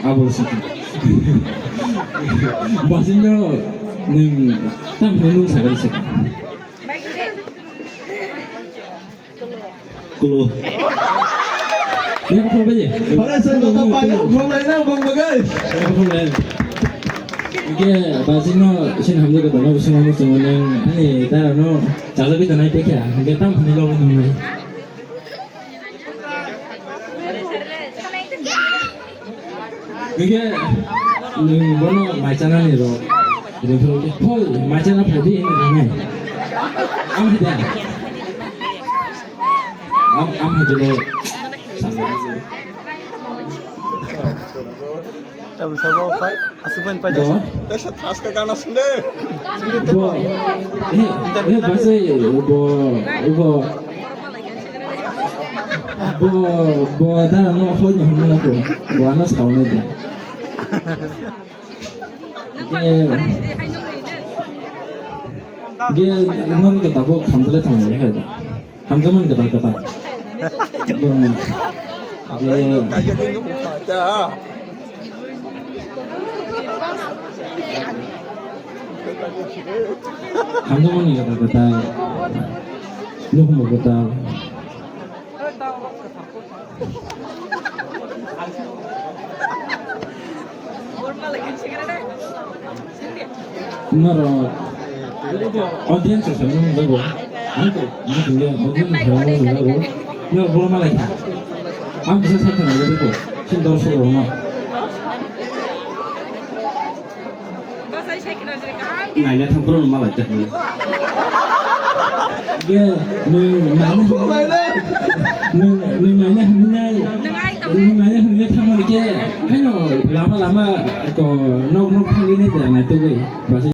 아버지. 마지막으로 땀 흘리는 사람이 Kulo. Ini apa aja? Para sa ito tapayan, kung na ina, kung bagay. Apa lain? Oke, basino sin hamle ko dono usin mo sa nang ani tara no jaga bi tanai pekya. Hangge tam phani lo ni. Oke, ni bono macana ni ro. Ini pro ke pol macana phadi ini ni. Am hida. Am hida. Tapos sa mga fight, asupan pa dyan. Tapos taas ka na sunde. Ini bahasa bo dah no hold no mana ko bo anas kau ni dia. Dia non kita bo kamdale thang ni hai. Kamdaman kita kata. Dia Kaya din yung mukha. 감정원이 그러다 누구 먹었다 엄마로 어디엔서 설명을 하고 아이고 이 근데 어디엔서 설명을 하고 내가 뭐라 말했다 아무튼 사탕 알려주고 신도 쓰고 오나 này là thằng pro mà lại chặt người kia mình này thằng mà kia cái nó làm mà còn nó không đi này từ này tôi vậy